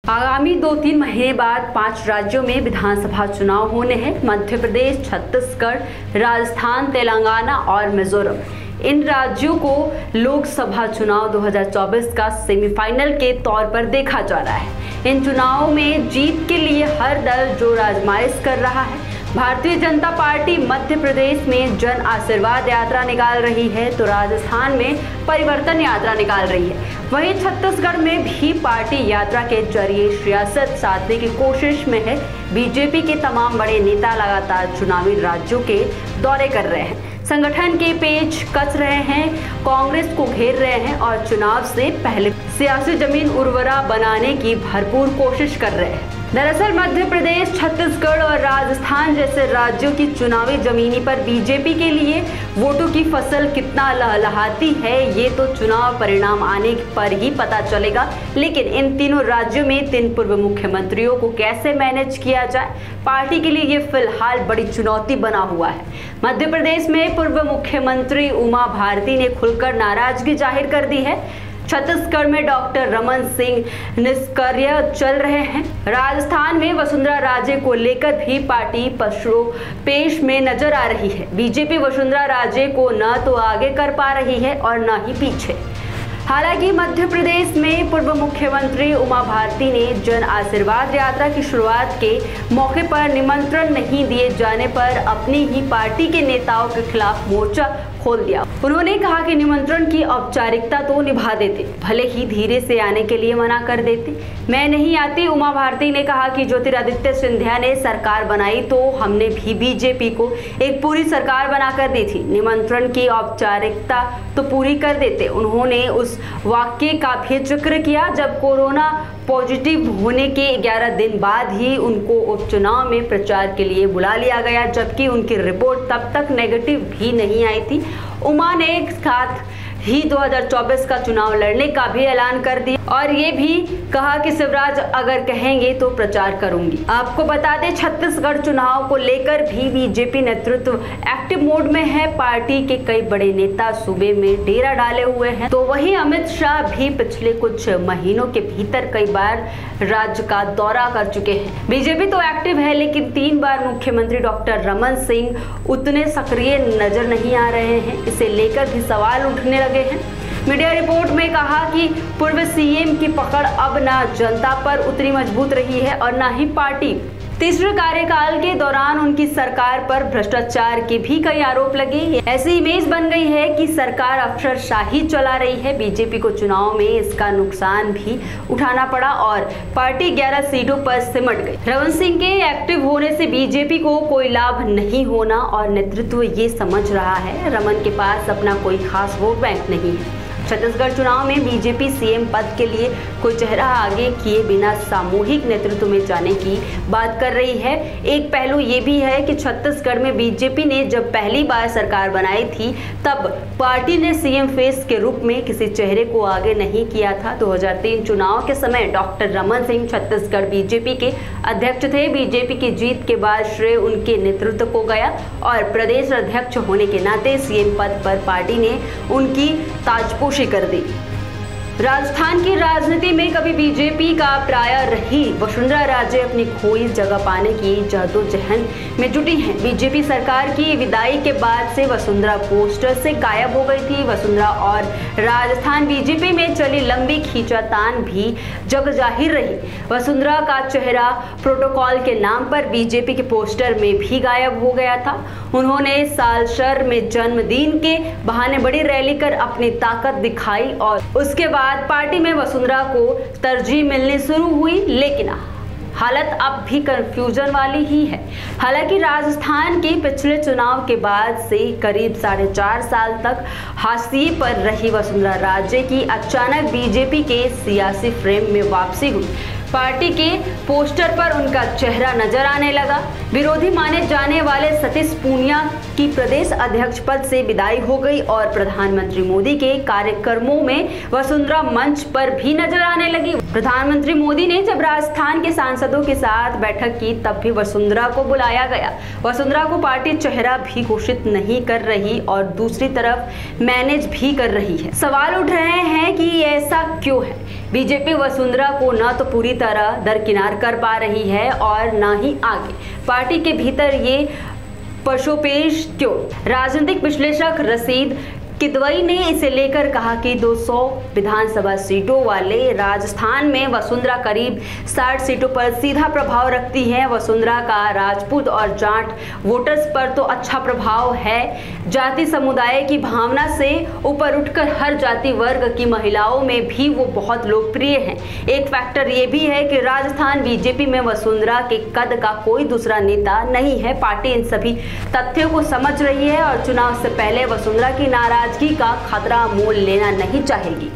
आगामी 2-3 महीने बाद 5 राज्यों में विधानसभा चुनाव होने हैं। मध्य प्रदेश, छत्तीसगढ़, राजस्थान, तेलंगाना और मिजोरम। इन राज्यों को लोकसभा चुनाव 2024 का सेमीफाइनल के तौर पर देखा जा रहा है। इन चुनावों में जीत के लिए हर दल जोर आजमाइश कर रहा है। भारतीय जनता पार्टी मध्य प्रदेश में जन आशीर्वाद यात्रा निकाल रही है तो राजस्थान में परिवर्तन यात्रा निकाल रही है। वहीं छत्तीसगढ़ में भी पार्टी यात्रा के जरिए सियासत साधने की कोशिश में है। बीजेपी के तमाम बड़े नेता लगातार चुनावी राज्यों के दौरे कर रहे हैं, संगठन के पेच कस रहे हैं, कांग्रेस को घेर रहे हैं और चुनाव से पहले सियासी जमीन उर्वरा बनाने की भरपूर कोशिश कर रहे हैं। दरअसल मध्य प्रदेश, छत्तीसगढ़ और राजस्थान जैसे राज्यों की चुनावी जमीनी पर बीजेपी के लिए वोटों की फसल कितना लहलहाती है ये तो चुनाव परिणाम आने पर ही पता चलेगा। लेकिन इन तीनों राज्यों में 3 पूर्व मुख्यमंत्रियों को कैसे मैनेज किया जाए, पार्टी के लिए ये फिलहाल बड़ी चुनौती बना हुआ है। मध्य प्रदेश में पूर्व मुख्यमंत्री उमा भारती ने खुलकर नाराजगी जाहिर कर दी है। छत्तीसगढ़ में डॉक्टर रमन सिंह निष्क्रिय चल रहे हैं। राजस्थान में वसुंधरा राजे को लेकर भी पार्टी पेश में नजर आ रही है। बीजेपी वसुंधरा राजे को न तो आगे कर पा रही है और न ही पीछे। हालांकि मध्य प्रदेश में पूर्व मुख्यमंत्री उमा भारती ने जन आशीर्वाद यात्रा की शुरुआत के मौके पर निमंत्रण नहीं दिए जाने पर अपनी ही पार्टी के नेताओं के खिलाफ मोर्चा खोल दिया। उन्होंने कहा कि निमंत्रण की औपचारिकता तो निभा देते, भले ही धीरे से आने के लिए मना कर देते। मैं नहीं आती। उमा भारती ने कहा कि ज्योतिरादित्य सिंधिया ने सरकार बनाई तो हमने भी बीजेपी को एक पूरी सरकार बनाकर दी थी, निमंत्रण की औपचारिकता तो पूरी कर देते। उन्होंने उस वाक्य का भी जिक्र किया जब कोरोना पॉजिटिव होने के 11 दिन बाद ही उनको उपचुनाव में प्रचार के लिए बुला लिया गया, जबकि उनकी रिपोर्ट तब तक नेगेटिव भी नहीं आई थी। उमा ने साथ ही 2024 का चुनाव लड़ने का भी ऐलान कर दिया और ये भी कहा कि शिवराज अगर कहेंगे तो प्रचार करूंगी। आपको बता दें, छत्तीसगढ़ चुनाव को लेकर भी बीजेपी नेतृत्व एक्टिव मोड में है। पार्टी के कई बड़े नेता सूबे में डेरा डाले हुए हैं तो वहीं अमित शाह भी पिछले कुछ महीनों के भीतर कई बार राज्य का दौरा कर चुके हैं। बीजेपी तो एक्टिव है लेकिन 3 बार मुख्यमंत्री डॉक्टर रमन सिंह उतने सक्रिय नजर नहीं आ रहे हैं। इसे लेकर भी सवाल उठने लगे हैं। मीडिया रिपोर्ट में कहा कि पूर्व सीएम की पकड़ अब ना जनता पर उतनी मजबूत रही है और ना ही पार्टी। तीसरे कार्यकाल के दौरान उनकी सरकार पर भ्रष्टाचार के भी कई आरोप लगे। ऐसी इमेज बन गई है कि सरकार अफसरशाही चला रही है। बीजेपी को चुनाव में इसका नुकसान भी उठाना पड़ा और पार्टी 11 सीटों पर सिमट गई। रमन सिंह के एक्टिव होने से बीजेपी को कोई लाभ नहीं होना और नेतृत्व ये समझ रहा है रमन के पास अपना कोई खास वोट बैंक नहीं है। छत्तीसगढ़ चुनाव में बीजेपी सीएम पद के लिए कोई चेहरा आगे किए बिना सामूहिक नेतृत्व में जाने की बात कर रही है। एक पहलू ये भी है कि छत्तीसगढ़ में बीजेपी ने जब पहली बार सरकार बनाई थी तब पार्टी ने सीएम फेस के रूप में किसी चेहरे को आगे नहीं किया था। 2003 चुनाव के समय डॉक्टर रमन सिंह छत्तीसगढ़ बीजेपी के अध्यक्ष थे। बीजेपी की जीत के बाद श्रेय उनके नेतृत्व को गया और प्रदेश अध्यक्ष होने के नाते सीएम पद पर पार्टी ने उनकी ताजपोशी कर दी। राजस्थान की राजनीति में कभी बीजेपी का प्राय रही वसुंधरा राजे अपनी खोई जगह पाने की जद्दोजहद में जुटी हैं। बीजेपी सरकार की विदाई के बाद से वसुंधरा पोस्टर से गायब हो गई थी। वसुंधरा और राजस्थान बीजेपी में चली लंबी खींचातान भी जग जाहिर रही। वसुंधरा का चेहरा प्रोटोकॉल के नाम पर बीजेपी के पोस्टर में भी गायब हो गया था। उन्होंने सालसर में जन्मदिन के बहाने बड़ी रैली कर अपनी ताकत दिखाई और उसके बाद पार्टी में वसुंधरा को तरजीह मिलनी शुरू हुई। लेकिन हालत अब भी कंफ्यूजन वाली ही है। हालांकि राजस्थान के पिछले चुनाव के बाद से करीब 4.5 साल तक हाशिए पर रही वसुंधरा राजे की अचानक बीजेपी के सियासी फ्रेम में वापसी हुई। पार्टी के पोस्टर पर उनका चेहरा नजर आने लगा। विरोधी माने जाने वाले सतीश पूनिया की प्रदेश अध्यक्ष पद से विदाई हो गई और प्रधानमंत्री मोदी के कार्यक्रमों में वसुंधरा मंच पर भी नजर आने लगी। प्रधानमंत्री मोदी ने जब राजस्थान के सांसदों के साथ बैठक की तब भी वसुंधरा को बुलाया गया। वसुंधरा को पार्टी चेहरा भी घोषित नहीं कर रही और दूसरी तरफ मैनेज भी कर रही है। सवाल उठ रहे हैं कि ऐसा क्यों है। बीजेपी वसुंधरा को न तो पूरी तरह दरकिनार कर पा रही है और न ही आगे। पार्टी के भीतर ये पशोपेश क्यों? राजनीतिक विश्लेषक रशीद किदवई ने इसे लेकर कहा कि 200 विधानसभा सीटों वाले राजस्थान में वसुंधरा करीब 60 सीटों पर सीधा प्रभाव रखती है। वसुंधरा का राजपूत और जाट वोटर्स पर तो अच्छा प्रभाव है। जाति समुदाय की भावना से ऊपर उठकर हर जाति वर्ग की महिलाओं में भी वो बहुत लोकप्रिय हैं। एक फैक्टर ये भी है कि राजस्थान बीजेपी में वसुंधरा के कद का कोई दूसरा नेता नहीं है। पार्टी इन सभी तथ्यों को समझ रही है और चुनाव से पहले वसुंधरा की नाराजगी का खतरा मोल लेना नहीं चाहेगी।